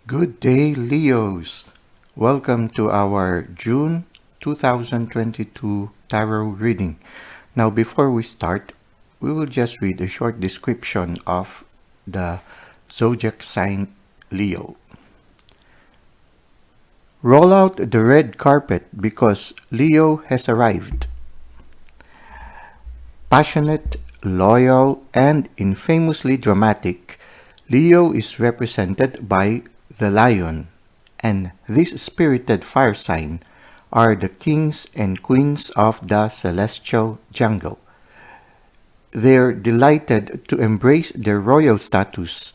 Good day, Leos! Welcome to our June 2022 tarot reading. Now, before we start, we will just read a short description of the zodiac sign Leo. Roll out the red carpet because Leo has arrived. Passionate, loyal, and infamously dramatic, Leo is represented by the lion, and this spirited fire sign are the kings and queens of the celestial jungle. They're delighted to embrace their royal status.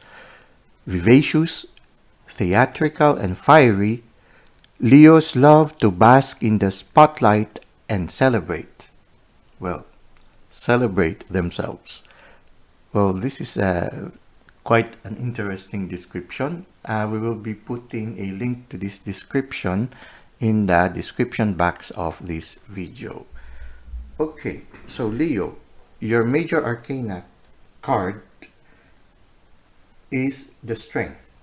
Vivacious, theatrical, and fiery, Leos love to bask in the spotlight and celebrate. Well, celebrate themselves. Well, this is quite an interesting description. We will be putting a link to this description in the description box of this video. Okay, so Leo, your major arcana card is the strength.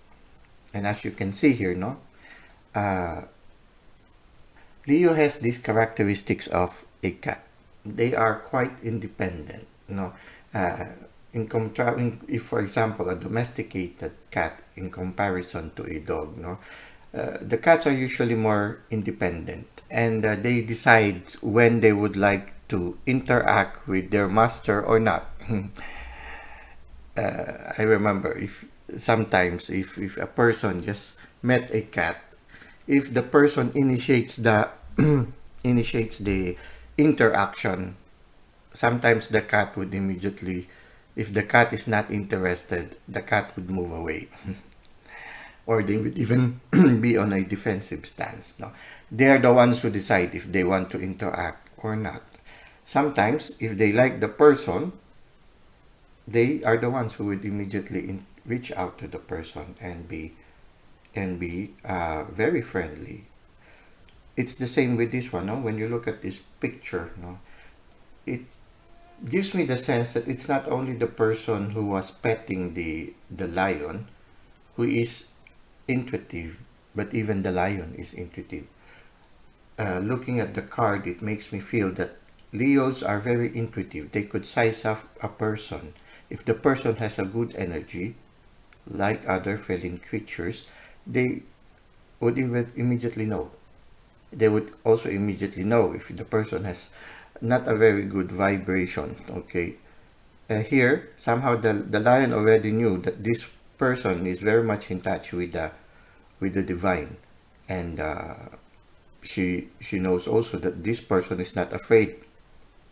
And as you can see here, no, Leo has these characteristics of a cat. They are quite independent, no. If, for example, a domesticated cat in comparison to a dog, no, the cats are usually more independent, and they decide when they would like to interact with their master or not. I remember if sometimes if a person just met a cat, if the person initiates the initiates the interaction, sometimes the cat would immediately, if the cat is not interested, the cat would move away. Or they would even be on a defensive stance. No? They are the ones who decide if they want to interact or not. Sometimes, if they like the person, they are the ones who would immediately reach out to the person and be very friendly. It's the same with this one. No? When you look at this picture, no, it gives me the sense that it's not only the person who was petting the lion who is intuitive, but even the lion is intuitive. Looking at the card, it makes me feel that Leos are very intuitive. They could size up a person. If the person has a good energy, like other feline creatures, they would even immediately know. They would also immediately know if the person has not a very good vibration. Okay, here somehow the lion already knew that this person is very much in touch with the divine, and she knows also that this person is not afraid.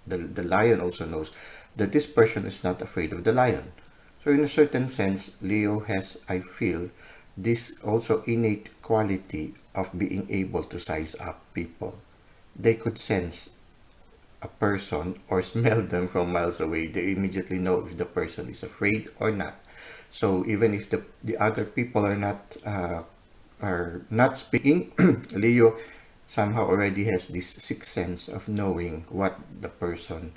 The lion also knows that this person is not afraid of the lion. So in a certain sense, Leo has, I feel, this also innate quality of being able to size up people. They could sense a person or smell them from miles away. They immediately know if the person is afraid or not. So even if the other people are not speaking, Leo somehow already has this sixth sense of knowing what the person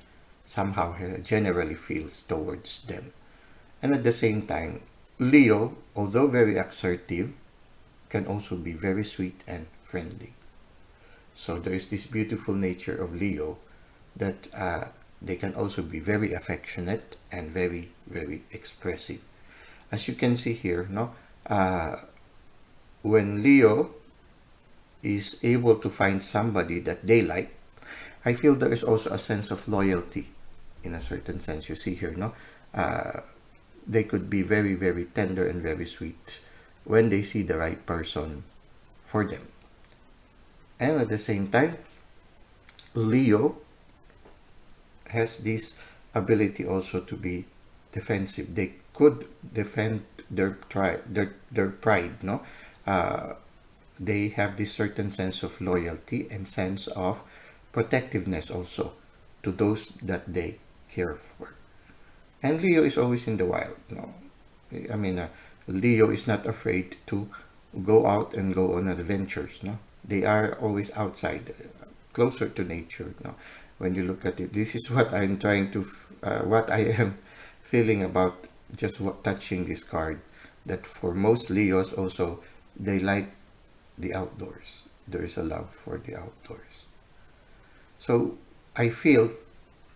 somehow generally feels towards them. And at the same time, Leo, although very assertive, can also be very sweet and friendly. So there is this beautiful nature of Leo that they can also be very affectionate and very, very expressive. As you can see here, no, when Leo is able to find somebody that they like, I feel there is also a sense of loyalty in a certain sense. You see here, no, they could be very, very tender and very sweet when they see the right person for them. And at the same time, Leo has this ability also to be defensive. They could defend their pride, no? They have this certain sense of loyalty and sense of protectiveness also to those that they care for. And Leo is always in the wild, no? I mean, Leo is not afraid to go out and go on adventures, no? They are always outside, closer to nature, no? When you look at it, this is what I'm trying to, what I am feeling about just touching this card, that for most Leos also, they like the outdoors. There is a love for the outdoors. So I feel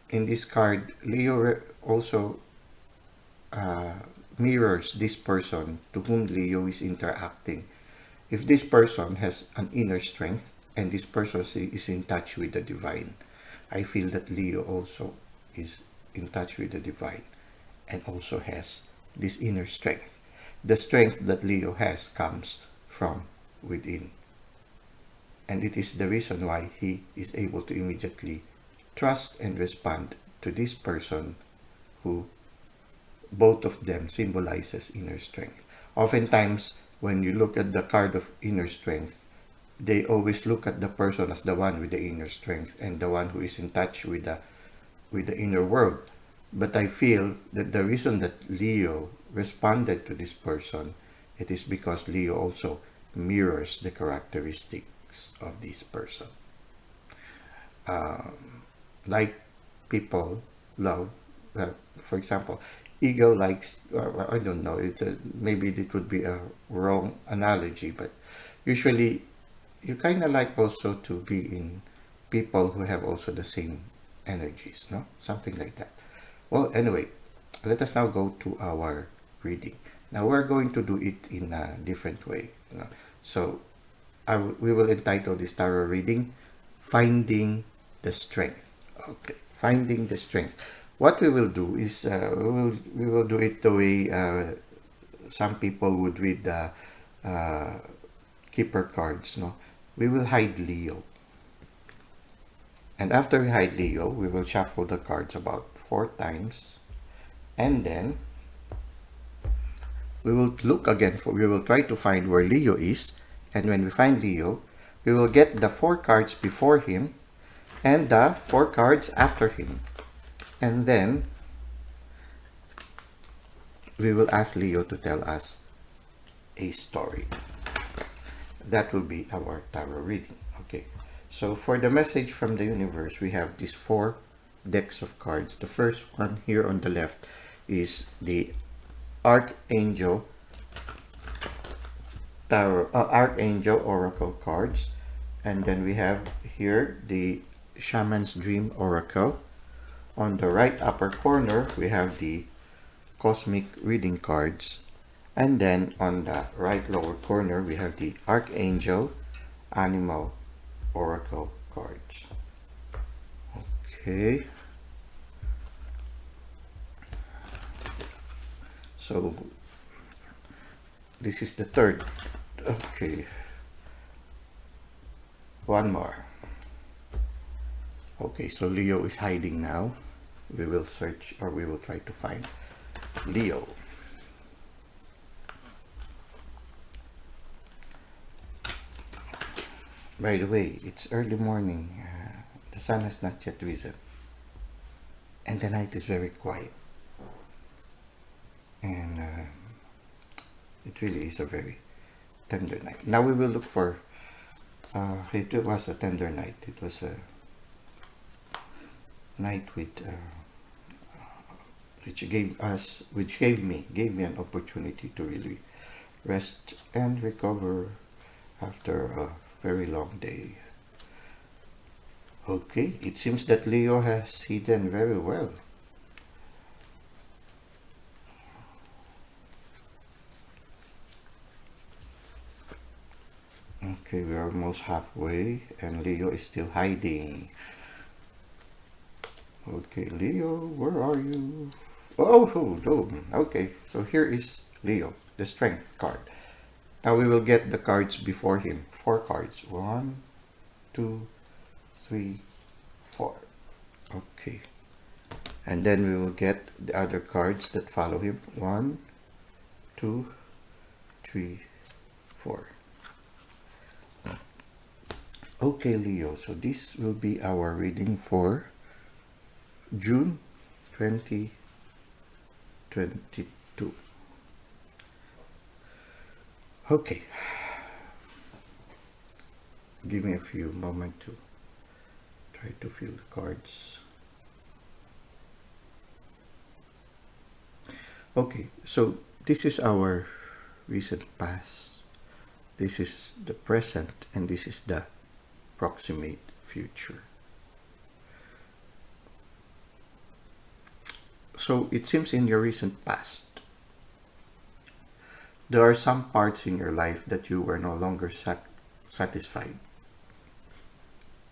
in this card, Leo also uh, mirrors this person to whom Leo is interacting. If this person has an inner strength and this person is in touch with the divine, I feel that Leo also is in touch with the divine and also has this inner strength. The strength that Leo has comes from within. And it is the reason why he is able to immediately trust and respond to this person who both of them symbolizes inner strength. Oftentimes, when you look at the card of inner strength, they always look at the person as the one with the inner strength and the one who is in touch with the inner world. But I feel that the reason that Leo responded to this person, it is because Leo also mirrors the characteristics of this person. Like people love, for example, eagle likes, I don't know, maybe it could be a wrong analogy, but usually you kind of like also to be in people who have also the same energies, no? Something like that. Well, anyway, let us now go to our reading. Now we're going to do it in a different way. So we will entitle this tarot reading, Finding the Strength. Okay, Finding the Strength. What we will do is we will do it the way some people would read the keeper cards. No, we will hide Leo, and after we hide Leo, we will shuffle the cards about 4 times, and then we will look again we will try to find where Leo is, and when we find Leo, we will get the 4 cards before him and the 4 cards after him, and then we will ask Leo to tell us a story. That will be our tarot reading. Okay, so for the message from the universe, we have these 4 decks of cards. The first one here on the left is the Archangel Tarot, Archangel Oracle cards, and then we have here the Shaman's Dream Oracle. On the right upper corner, we have the Cosmic Reading cards, and then on the right lower corner, we have the Archangel Animal Oracle cards. Okay. So this is the third. Okay. One more. Okay, so Leo is hiding now. We will search, or we will try to find Leo. By the way, it's early morning. The sun has not yet risen. And the night is very quiet. And it really is a very tender night. Now we will look for, it was a tender night. It was a night with, which gave me an opportunity to really rest and recover after a very long day. Okay, it seems that Leo has hidden very well. Okay, we're almost halfway and Leo is still hiding. Okay, Leo, where are you? Oh, no. Okay, so here is Leo, the Strength card. Now we will get the cards before him. 4 cards. 1, 2, 3, 4. Okay. And then we will get the other cards that follow him. 1, 2, 3, 4. Okay, Leo. So this will be our reading for June 2022. Okay. Give me a few moments to try to fill the cards. Okay, so this is our recent past, This is the present, and this is the proximate future. So it seems in your recent past, there are some parts in your life that you were no longer satisfied.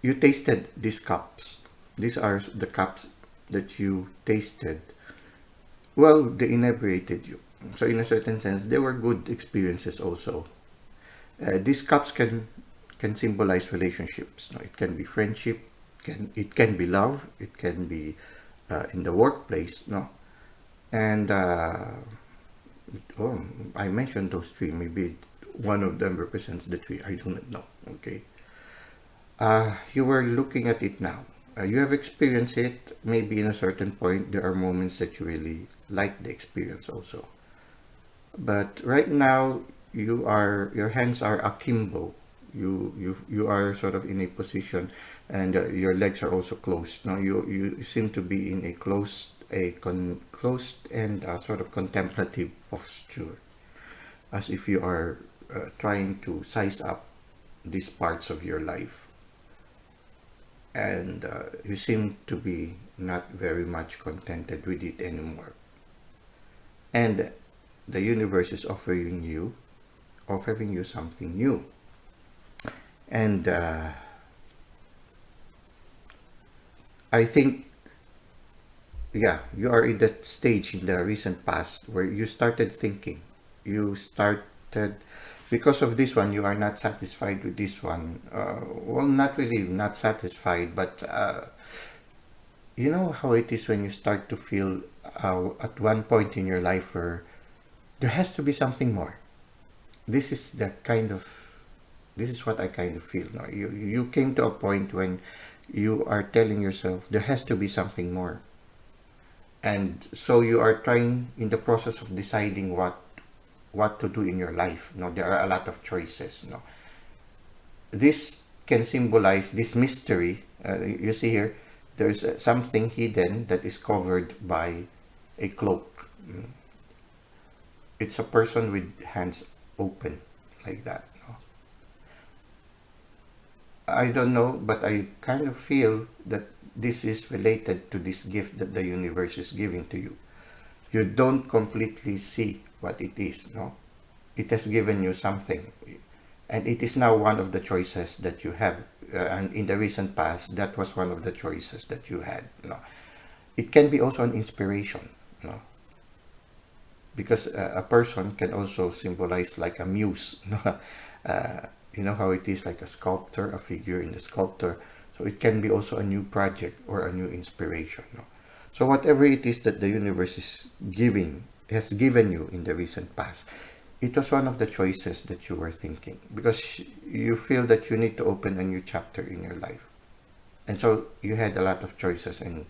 You tasted these cups. These are the cups that you tasted. Well, they inebriated you. So in a certain sense, they were good experiences also. These cups can symbolize relationships. No? It can be friendship, it can be love, it can be in the workplace. No, and oh, I mentioned those three. Maybe one of them represents the tree. I do not know. Okay. You were looking at it now. You have experienced it. Maybe in a certain point, there are moments that you really like the experience also. But right now, your hands are akimbo. You are sort of in a position, and your legs are also closed. Now you seem to be in a closed and sort of contemplative posture, as if you are trying to size up these parts of your life, and you seem to be not very much contented with it anymore. And the universe is offering you something new. And I think, yeah, you are in that stage in the recent past where you started thinking. You started, because of this one, you are not satisfied with this one. Well, not really not satisfied, but you know how it is when you start to feel at one point in your life where there has to be something more. This is the kind of, this is what I kind of feel now. You came to a point when you are telling yourself there has to be something more, and so you are trying in the process of deciding what to do in your life. No, there are a lot of choices. No, this can symbolize this mystery. You see here, there's something hidden that is covered by a cloak. It's a person with hands open like that. No? I don't know, but I kind of feel that this is related to this gift that the universe is giving to you. You don't completely see what it is, no? It has given you something. And it is now one of the choices that you have. And in the recent past, that was one of the choices that you had. No? It can be also an inspiration, no? Because a person can also symbolize like a muse. No? You know how it is like a sculptor, a figure in the sculptor. So it can be also a new project or a new inspiration. No? So whatever it is that the universe has given you in the recent past, it was one of the choices that you were thinking, because you feel that you need to open a new chapter in your life. And so you had a lot of choices, and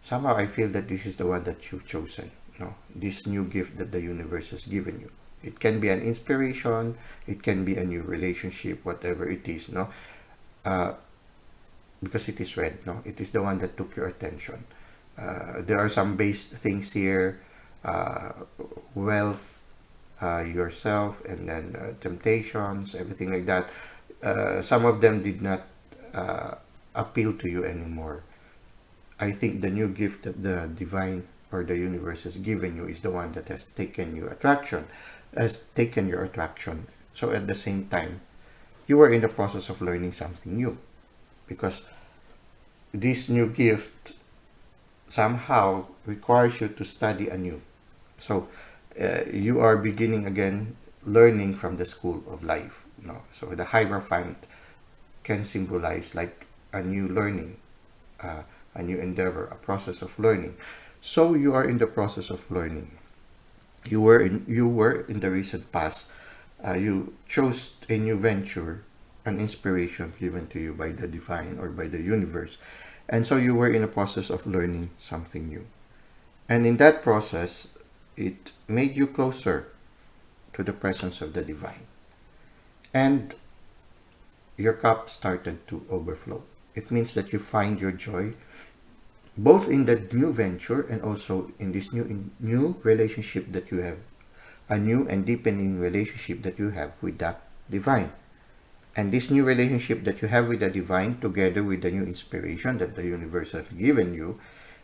somehow I feel that this is the one that you've chosen. No, this new gift that the universe has given you. It can be an inspiration, it can be a new relationship, whatever it is, no? Uh, because it is red, no? It is the one that took your attention. There are some base things here, uh, wealth, yourself, and then temptations, everything like that. Some of them did not uh, appeal to you anymore. I think the new gift that the divine or the universe has given you is the one that has taken your attraction. So at the same time, you are in the process of learning something new, because this new gift somehow requires you to study anew. So you are beginning again learning from the school of life. No? So the Hierophant can symbolize like a new learning, a new endeavor, a process of learning. So you are in the process of learning. You were in the recent past. You chose a new venture, an inspiration given to you by the divine or by the universe, and so you were in a process of learning something new. And in that process, it made you closer to the presence of the divine, and your cup started to overflow. It means that you find your joy both in the new venture and also in this new relationship that you have a new and deepening relationship that you have with the divine. And this new relationship that you have with the divine, together with the new inspiration that the universe has given you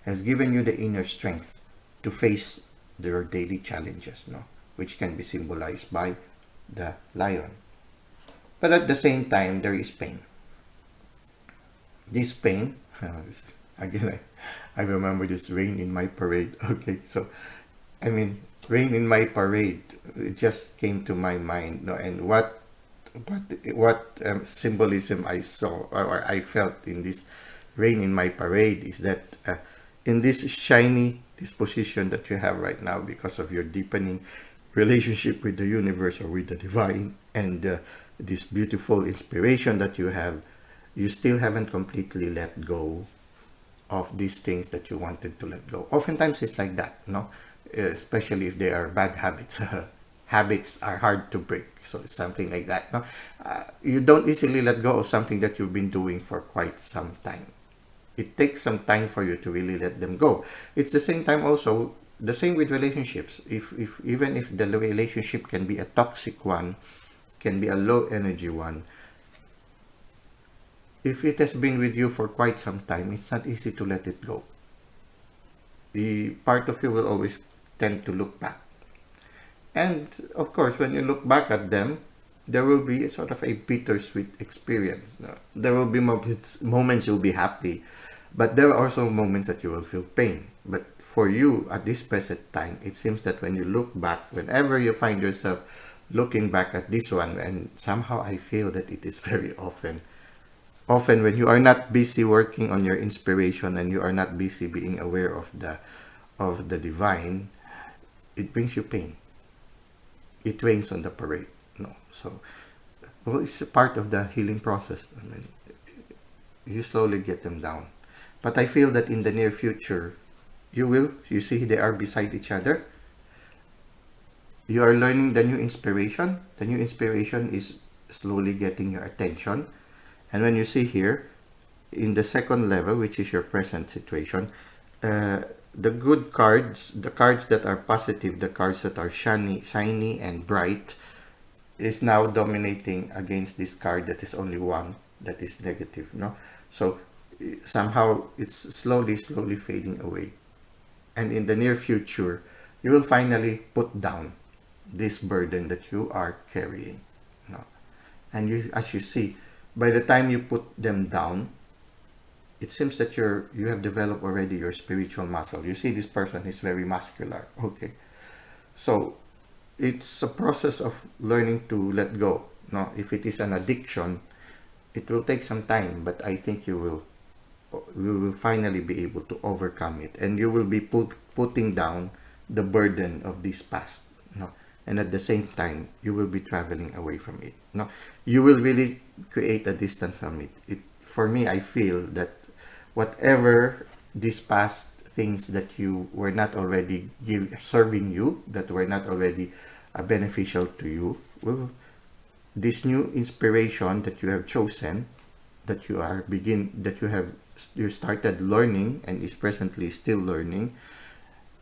the inner strength to face your daily challenges, no? Which can be symbolized by the lion. But at the same time, there is pain. This pain, again, I remember this rain in my parade. Okay, so I mean, rain in my parade, it just came to my mind, no? And what symbolism I saw or I felt in this rain in my parade is that in this shiny disposition that you have right now because of your deepening relationship with the universe or with the divine, and this beautiful inspiration that you have, you still haven't completely let go of these things that you wanted to let go. Oftentimes it's like that, no? Especially if they are bad habits. Habits are hard to break, so it's something like that, no? You don't easily let go of something that you've been doing for quite some time. It takes some time for you to really let them go. It's the same time also, the same with relationships. If even if the relationship can be a toxic one, can be a low energy one, if it has been with you for quite some time, it's not easy to let it go. The part of you will always tend to look back. And of course, when you look back at them, there will be sort of a bittersweet experience. No? There will be moments you'll be happy, but there are also moments that you will feel pain. But for you, at this present time, it seems that when you look back, whenever you find yourself looking back at this one, and somehow I feel that it is very often when you are not busy working on your inspiration and you are not busy being aware of the divine, it brings you pain. It rains on the parade. No, so well, it's a part of the healing process. I mean, you slowly get them down. But I feel that in the near future, you see they are beside each other. You are learning the new inspiration. The new inspiration is slowly getting your attention. And when you see here, in the second level, which is your present situation, the good cards, the cards that are positive, the cards that are shiny and bright, is now dominating against this card that is only one that is negative, no? So somehow it's slowly fading away. And in the near future, you will finally put down this burden that you are carrying, no? And you, as you see, by the time you put them down, it seems that you have developed already your spiritual muscle. You see, this person is very muscular. Okay, so it's a process of learning to let go. No, if it is an addiction, it will take some time, but I think you will finally be able to overcome it, and you will be putting down the burden of this past. No, and at the same time, you will be traveling away from it. No, you will really create a distance from it. For me, I feel that whatever these past things that you were not already serving you, that were not already beneficial to you, will this new inspiration that you have chosen, that you started learning and is presently still learning,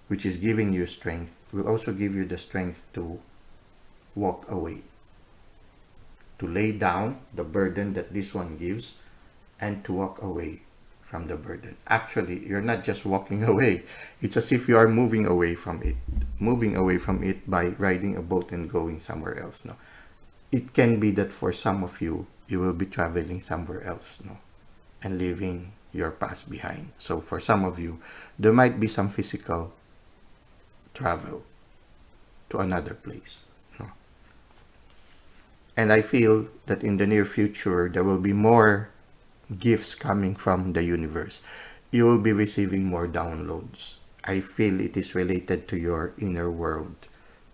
which is giving you strength, will also give you the strength to walk away, to lay down the burden that this one gives, and to walk away from the burden. Actually, you're not just walking away. It's as if you are moving away from it by riding a boat and going somewhere else. No, it can be that for some of you, you will be traveling somewhere else, no, and leaving your past behind. So for some of you, there might be some physical travel to another place. No? And I feel that in the near future, there will be more gifts coming from the universe. You will be receiving more downloads. I feel it is related to your inner world,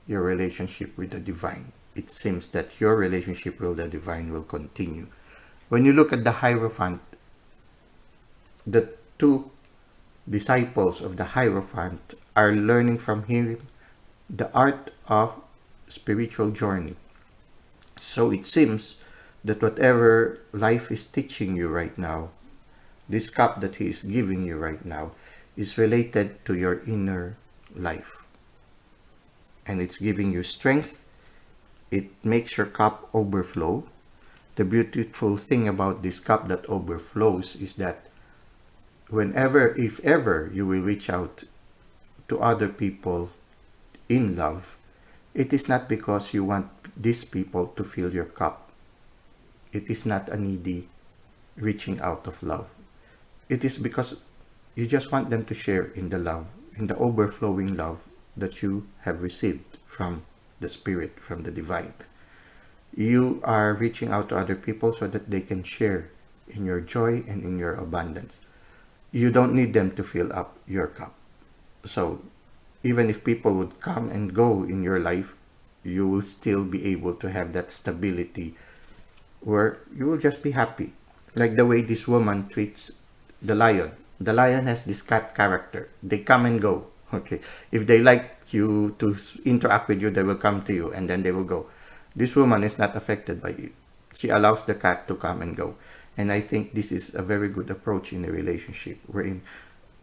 your relationship with the divine. It seems that your relationship with the divine will continue. When you look at the Hierophant, the two disciples of the Hierophant are learning from him the art of spiritual journey. So it seems that whatever life is teaching you right now, this cup that he is giving you right now, is related to your inner life. and it's giving you strength. It makes your cup overflow. The beautiful thing about this cup that overflows is that whenever, if ever, you will reach out to other people in love, it is not because you want these people to fill your cup. It is not a needy reaching out of love. It is because you just want them to share in the love, in the overflowing love that you have received from the Spirit, from the Divine. You are reaching out to other people so that they can share in your joy and in your abundance. You don't need them to fill up your cup. So even if people would come and go in your life, you will still be able to have that stability where you will just be happy. Like the way this woman treats the lion. The lion has this cat character. They come and go. Okay. If they like you to interact with you, they will come to you and then they will go. This woman is not affected by it. She allows the cat to come and go. And I think this is a very good approach in a relationship wherein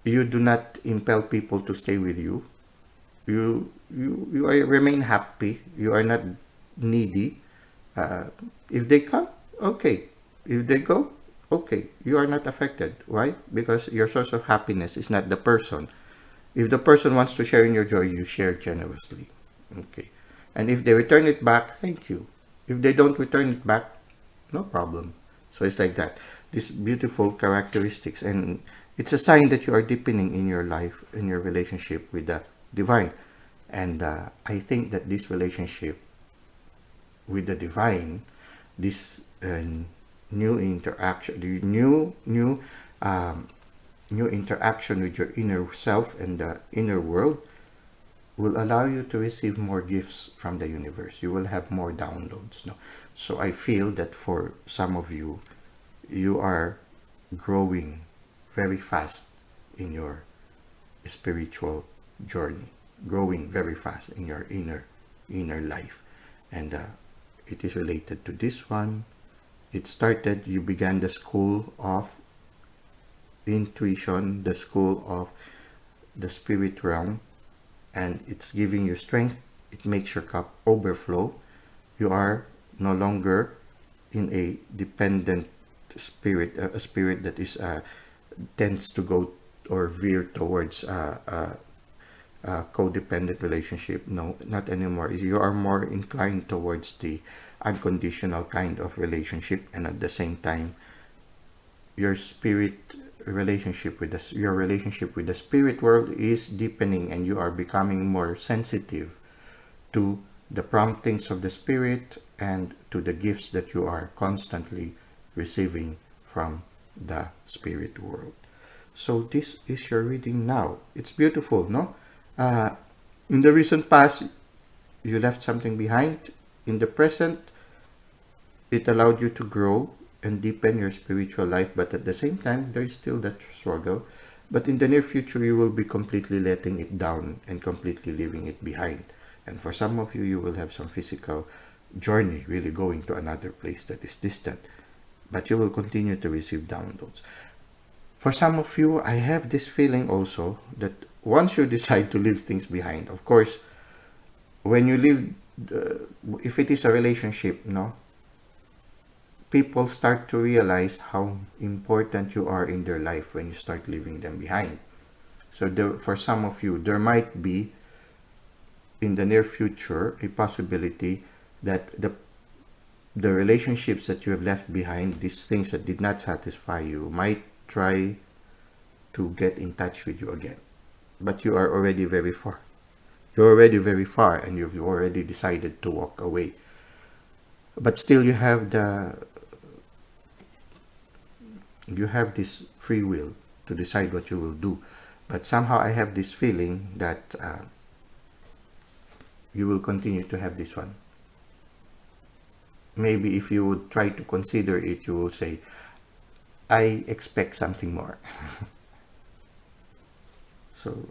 you do not impel people to stay with you. You remain happy. You are not needy. If they come, okay. If they go, okay. You are not affected. Why? Because your source of happiness is not the person. If the person wants to share in your joy, you share generously. Okay. And if they return it back, thank you. If they don't return it back, no problem. So it's like that. These beautiful characteristics. And it's a sign that you are deepening in your life, in your relationship with the Divine. And I think that this relationship with the Divine, this new interaction, the new interaction with your inner self and the inner world will allow you to receive more gifts from the universe. You will have more downloads. No? So I feel that for some of you, you are growing very fast in your spiritual journey, growing very fast in your inner life. And it is related to this one. It started, you began the school of intuition, the school of the spirit realm, and it's giving you strength. It makes your cup overflow. You are no longer in a dependent spirit, a spirit that is tends to go or veer towards a codependent relationship. No, not anymore. You are more inclined towards the unconditional kind of relationship, and at the same time, your spirit relationship with your relationship with the spirit world is deepening, and you are becoming more sensitive to the promptings of the spirit and to the gifts that you are constantly receiving from the spirit world. So this is your reading now. It's beautiful, no? In the recent past, you left something behind. In the present, it allowed you to grow and deepen your spiritual life, but at the same time, there is still that struggle. But in the near future, you will be completely letting it down and completely leaving it behind. And for some of you, you will have some physical journey, really going to another place that is distant. But you will continue to receive downloads. For some of you, I have this feeling also that once you decide to leave things behind, of course, when you leave, if it is a relationship, no, people start to realize how important you are in their life when you start leaving them behind. So for some of you, there might be in the near future a possibility that the relationships that you have left behind, these things that did not satisfy you, might try to get in touch with you again. But you are already very far. You're already very far, and you've already decided to walk away. But still you have this free will to decide what you will do. But somehow I have this feeling that you will continue to have this one. Maybe if you would try to consider it, you will say, I expect something more. So,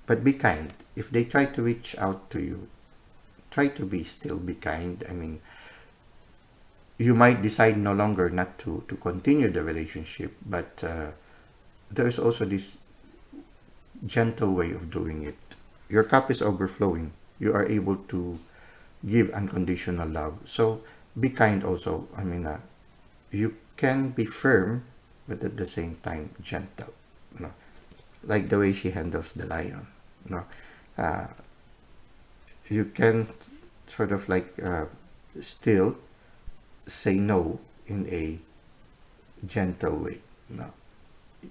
but be kind. If they try to reach out to you, try to still be kind. I mean, you might decide no longer not to continue the relationship, but there's also this gentle way of doing it. Your cup is overflowing. you are able to give unconditional love. So be kind also. I mean, you can be firm, but at the same time gentle. You know, like the way she handles the lion. You know, uh, you can sort of like still say no in a gentle way. No,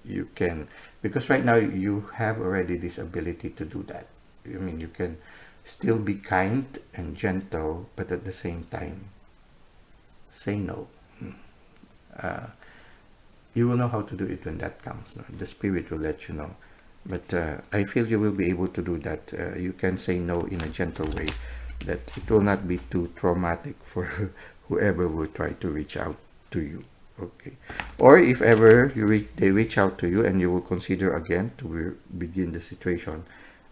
you can, because right now you have already this ability to do that. I mean, you can still be kind and gentle, but at the same time say no. Uh, you will know how to do it when that comes. No? The spirit will let you know. But I feel you will be able to do that. You can say no in a gentle way, that it will not be too traumatic for whoever will try to reach out to you. Okay. Or if ever they reach out to you and you will consider again to begin the situation,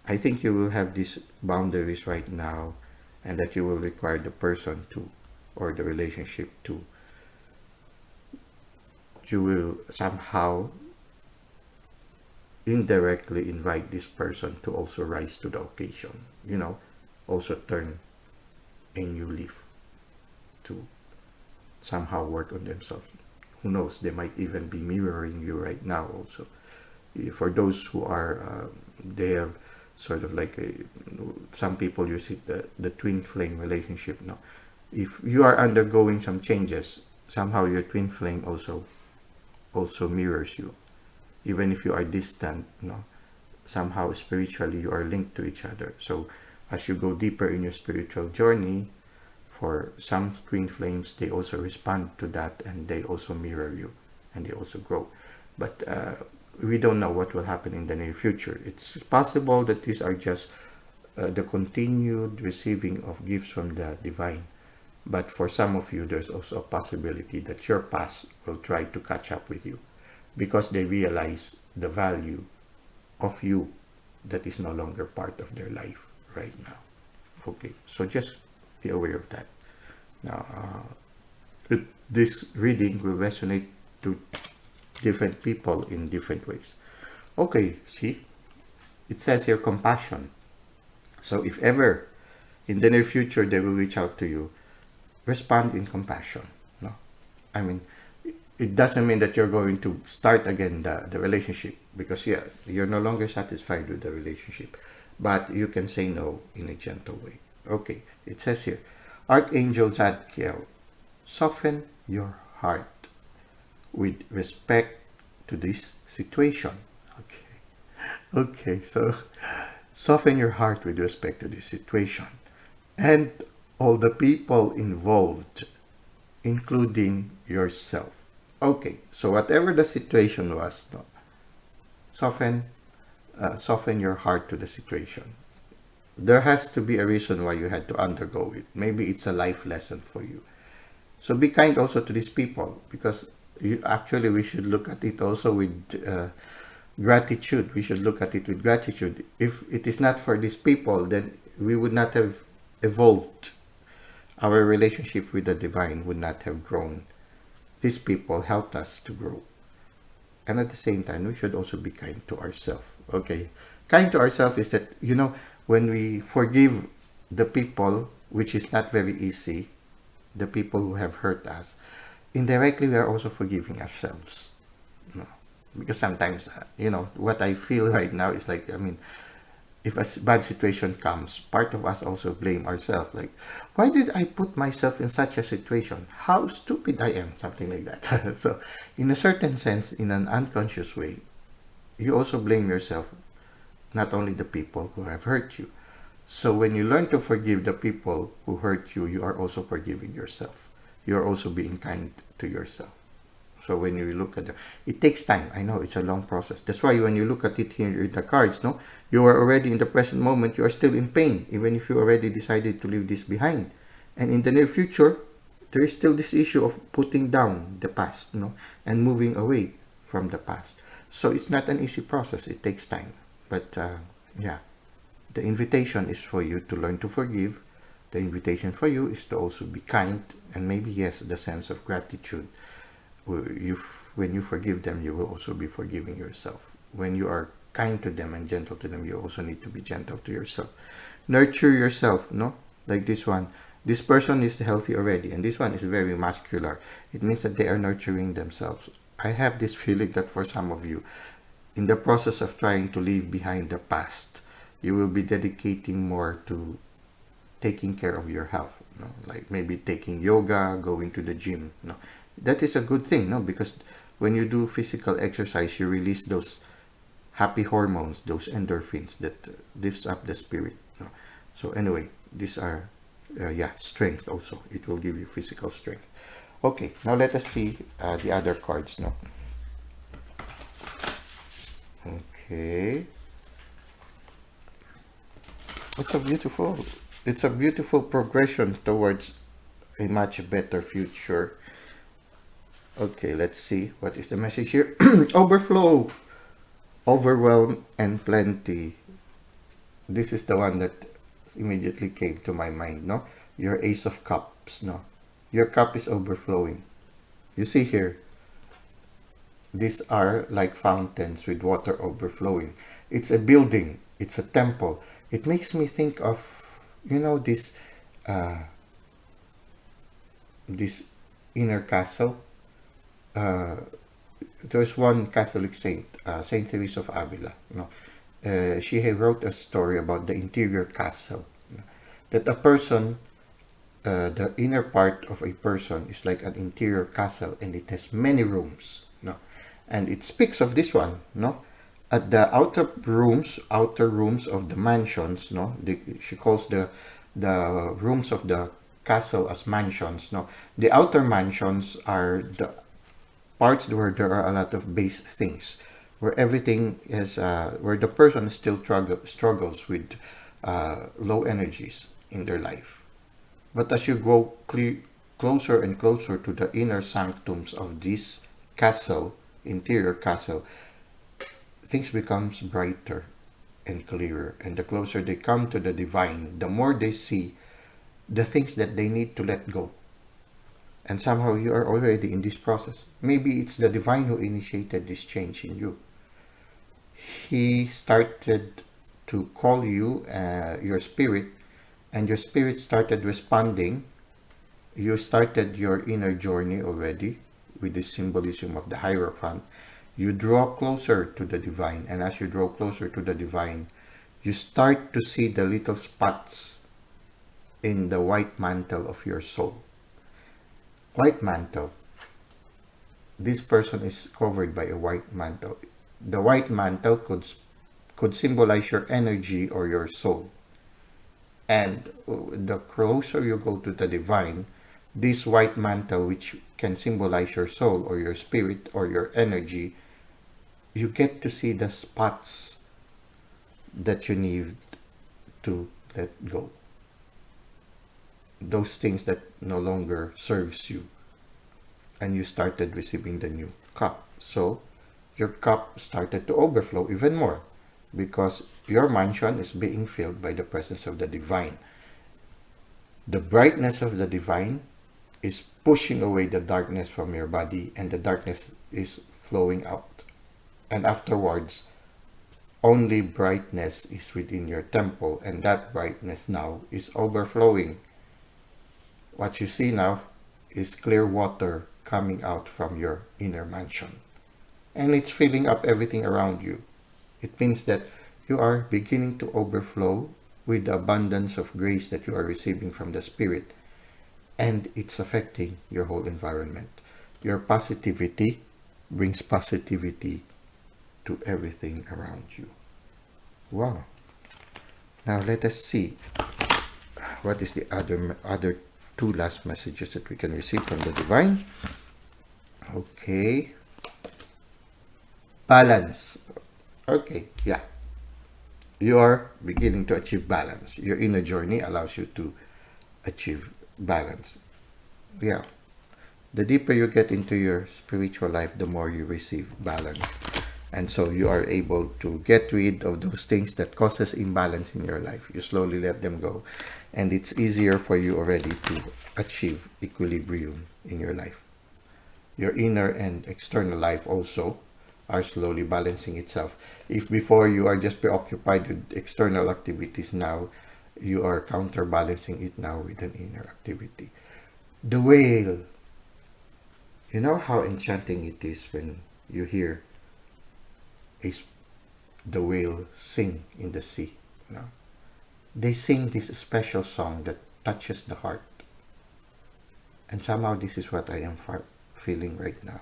I think you will have these boundaries right now, and that you will require the person to, or the relationship to, you will somehow indirectly invite this person to also rise to the occasion, also turn a new leaf, to somehow work on themselves. Who knows, they might even be mirroring you right now also. For those who are, they have sort of like some people use it, the twin flame relationship. No, if you are undergoing some changes, somehow your twin flame also mirrors you. Even if you are distant, somehow spiritually you are linked to each other. So as you go deeper in your spiritual journey, for some twin flames, they also respond to that, and they also mirror you, and they also grow. But we don't know what will happen in the near future. It's possible that these are just the continued receiving of gifts from the divine. But for some of you, there's also a possibility that your past will try to catch up with you, because they realize the value of you that is no longer part of their life right now. Okay, so just be aware of that. Now, this reading will resonate to different people in different ways. Okay, see, it says here compassion. So if ever in the near future they will reach out to you, respond in compassion. No, I mean, it doesn't mean that you're going to start again the relationship, because you're no longer satisfied with the relationship, but you can say no in a gentle way. Okay, it says here, Archangel Zadkiel, soften your heart with respect to this situation. Okay, so soften your heart with respect to this situation, and all the people involved, including yourself. Okay, so whatever the situation was, no, soften your heart to the situation. There has to be a reason why you had to undergo it. Maybe it's a life lesson for you. So be kind also to these people, because we should look at it also with gratitude. We should look at it with gratitude. If it is not for these people, then we would not have evolved. Our relationship with the divine would not have grown. These people helped us to grow. And at the same time, we should also be kind to ourselves. Okay. Kind to ourselves is that, when we forgive the people, which is not very easy, the people who have hurt us, indirectly we are also forgiving ourselves. Because sometimes, what I feel right now is like, if a bad situation comes, part of us also blame ourselves. Like, why did I put myself in such a situation? How stupid I am, something like that. So, in a certain sense, in an unconscious way, you also blame yourself, not only the people who have hurt you. So when you learn to forgive the people who hurt you, you are also forgiving yourself. You are also being kind to yourself. So when you look at it takes time. I know it's a long process. That's why when you look at it here in the cards, you are already in the present moment. You are still in pain, even if you already decided to leave this behind. And in the near future, there is still this issue of putting down the past, and moving away from the past. So it's not an easy process. It takes time. But the invitation is for you to learn to forgive. The invitation for you is to also be kind, and maybe, yes, the sense of gratitude. When you forgive them, you will also be forgiving yourself. When you are kind to them and gentle to them, you also need to be gentle to yourself. nurture yourself, no? Like this one. This person is healthy already, and this one is very muscular. It means that they are nurturing themselves. I have this feeling that for some of you, in the process of trying to leave behind the past, you will be dedicating more to taking care of your health, no? Like maybe taking yoga, going to the gym, no? That is a good thing, no? Because when you do physical exercise, you release those happy hormones, those endorphins that lifts up the spirit, no? So anyway, these are yeah, strength also. It will give you physical strength. Okay, now let us see the other cards, no? Okay. It's it's a beautiful progression towards a much better future. Okay, let's see what is the message here. Overflow, overwhelm, and plenty. This is the one that immediately came to my mind, no? Your Ace of Cups, no? Your cup is overflowing. You see here, these are like fountains with water overflowing. It's a building, it's a temple. It makes me think of, this uh, this inner castle. Uh, there's one Catholic saint, Saint Teresa of Avila. No, she wrote a story about the interior castle. That a person, the inner part of a person is like an interior castle, and it has many rooms. No, and it speaks of this one. No, at the outer rooms of the mansions. No, she calls the rooms of the castle as mansions. No, the outer mansions are the parts where there are a lot of base things, where everything is, where the person still struggles with low energies in their life. But as you go closer and closer to the inner sanctums of this castle, interior castle, things becomes brighter and clearer. And the closer they come to the divine, the more they see the things that they need to let go. And somehow you are already in this process. Maybe it's the divine who initiated this change in you. He started to call you, your spirit, and your spirit started responding. You started your inner journey already with the symbolism of the Hierophant. You draw closer to the divine, and as you draw closer to the divine, you start to see the little spots in the white mantle of your soul. White mantle. This person is covered by a white mantle. The white mantle could symbolize your energy or your soul. And the closer you go to the divine, this white mantle, which can symbolize your soul or your spirit or your energy, you get to see the spots that you need to let go. Those things that no longer serves you, and you started receiving the new cup. So your cup started to overflow even more, because your mansion is being filled by the presence of the divine. The brightness of the divine is pushing away the darkness from your body, and the darkness is flowing out. And afterwards, only brightness is within your temple, and that brightness now is overflowing. What you see now is clear water coming out from your inner mansion. And it's filling up everything around you. It means that you are beginning to overflow with the abundance of grace that you are receiving from the Spirit. And it's affecting your whole environment. Your positivity brings positivity to everything around you. Wow. Now let us see what is the other two last messages that we can receive from the divine. Okay. Balance. Okay, yeah. You are beginning to achieve balance. Your inner journey allows you to achieve balance. Yeah. The deeper you get into your spiritual life, the more you receive balance. And so you are able to get rid of those things that causes imbalance in your life. You slowly let them go. And it's easier for you already to achieve equilibrium in your life. Your inner and external life also are slowly balancing itself. If before you are just preoccupied with external activities, now you are counterbalancing it now with an inner activity. The whale. You know how enchanting it is when you hear a, the whale sing in the sea. You know? They sing this special song that touches the heart. And somehow this is what I am feeling right now.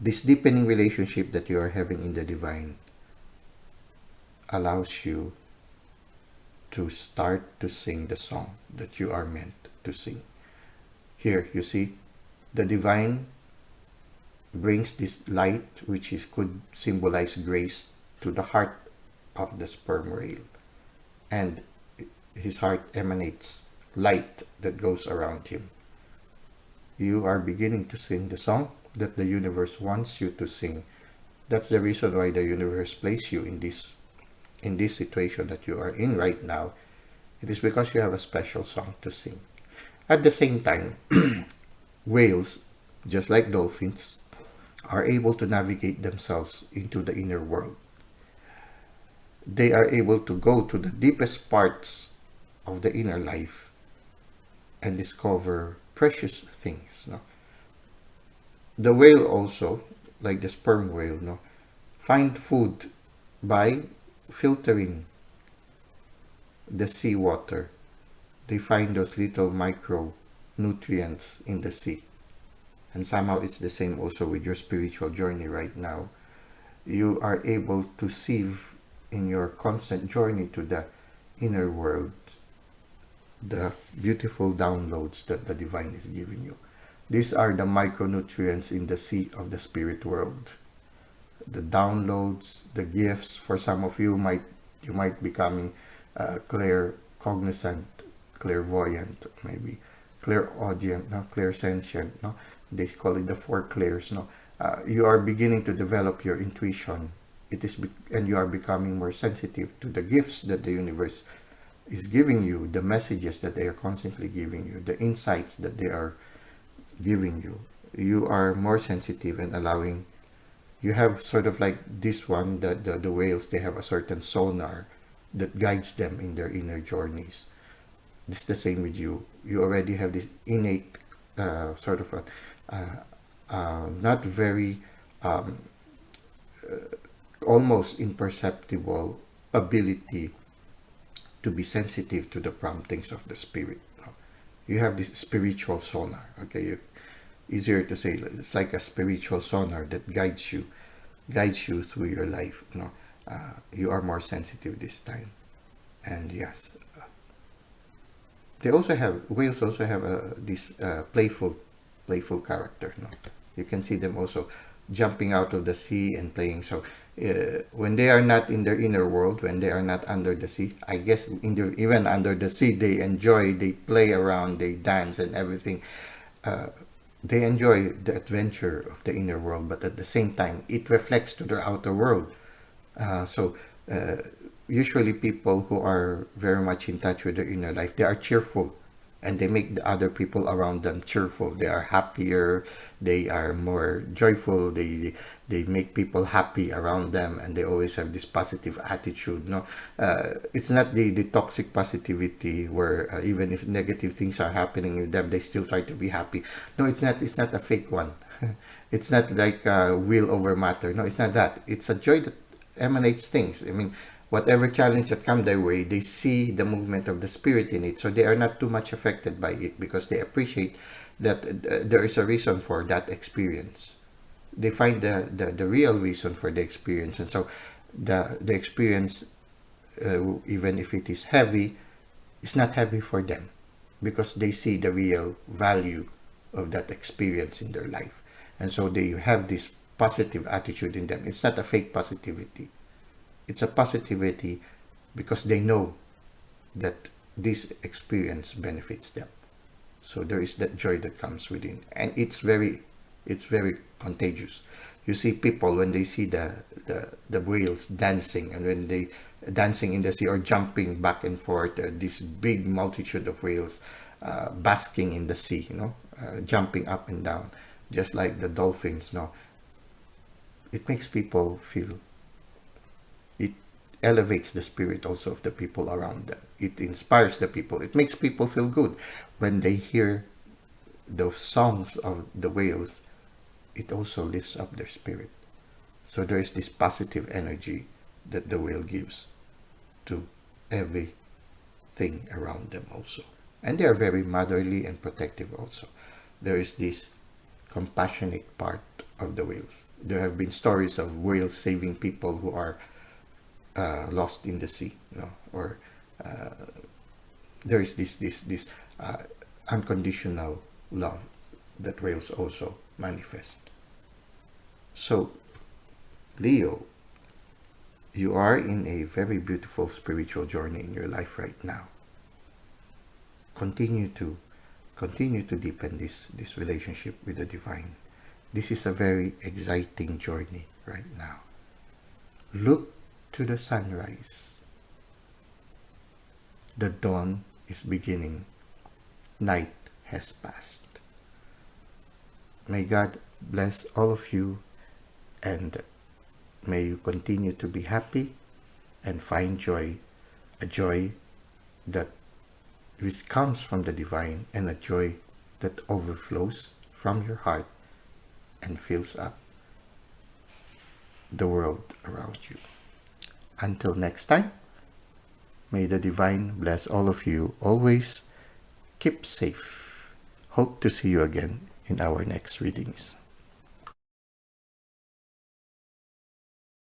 This deepening relationship that you are having in the divine allows you to start to sing the song that you are meant to sing. Here, you see, the divine brings this light, which could symbolize grace, to the heart of the sperm whale. And his heart emanates light that goes around him. You are beginning to sing the song that the universe wants you to sing. That's the reason why the universe placed you in this situation that you are in right now. It is because you have a special song to sing. At the same time, whales, just like dolphins, are able to navigate themselves into the inner world. They are able to go to the deepest parts of the inner life and discover precious things. No? The whale also, like the sperm whale, no, find food by filtering the seawater. They find those little micronutrients in the sea. And somehow it's the same also with your spiritual journey right now. You are able to sieve in your constant journey to the inner world the beautiful downloads that the divine is giving you. These are the micronutrients in the sea of the spirit world. The downloads, the gifts. For some of you, you might becoming claircognizant, clairvoyant, maybe clairaudient, no, clairsentient, no. They call it the four clairs, no. You are beginning to develop your intuition. And you are becoming more sensitive to the gifts that the universe is giving you, the messages that they are constantly giving you, the insights that they are giving you. You are more sensitive and allowing. You have sort of like this one, the whales, they have a certain sonar that guides them in their inner journeys. This is the same with you. You already have this innate sort of not very almost imperceptible ability to be sensitive to the promptings of the spirit. You have this spiritual sonar. Okay, easier to say, it's like a spiritual sonar that guides you through your life. You are more sensitive this time. And yes, whales also have this playful character. You can see them also jumping out of the sea and playing. So when they are not in their inner world, when they are not under the sea, I guess even under the sea, they enjoy, they play around, they dance and everything. They enjoy the adventure of the inner world, but at the same time, it reflects to their outer world. Usually people who are very much in touch with their inner life, they are cheerful, and they make the other people around them cheerful. They are happier, they are more joyful, they make people happy around them, and they always have this positive attitude. It's not the toxic positivity where even if negative things are happening with them, they still try to be happy. No, it's not a fake one. It's not like will over matter. No, it's not that. It's a joy that emanates things. I mean, whatever challenge that come their way, they see the movement of the spirit in it, so they are not too much affected by it because they appreciate that there is a reason for that experience. They find the real reason for the experience, and so the experience, even if it is heavy, is not heavy for them because they see the real value of that experience in their life, and so they have this positive attitude in them. It's not a fake positivity. It's a positivity because they know that this experience benefits them. So there is that joy that comes within, and it's very contagious. You see people when they see the whales dancing, and when they dancing in the sea or jumping back and forth, this big multitude of whales basking in the sea, jumping up and down, just like the dolphins. It makes people feel. elevates the spirit also of the people around them. It inspires the people. It makes people feel good when they hear those songs of the whales. It also lifts up their spirit. So there is this positive energy that the whale gives to everything around them also. And they are very motherly and protective also. There is this compassionate part of the whales. There have been stories of whales saving people who are lost in the sea, or there is this unconditional love that whales also manifest. So, Leo, you are in a very beautiful spiritual journey in your life right now. Continue to deepen this relationship with the divine. This is a very exciting journey right now. Look to the sunrise. The dawn is beginning. Night has passed. May God bless all of you, and may you continue to be happy and find joy, a joy that which comes from the divine, and a joy that overflows from your heart and fills up the world around you. Until next time, may the divine bless all of you always. Keep safe. Hope to see you again in our next readings.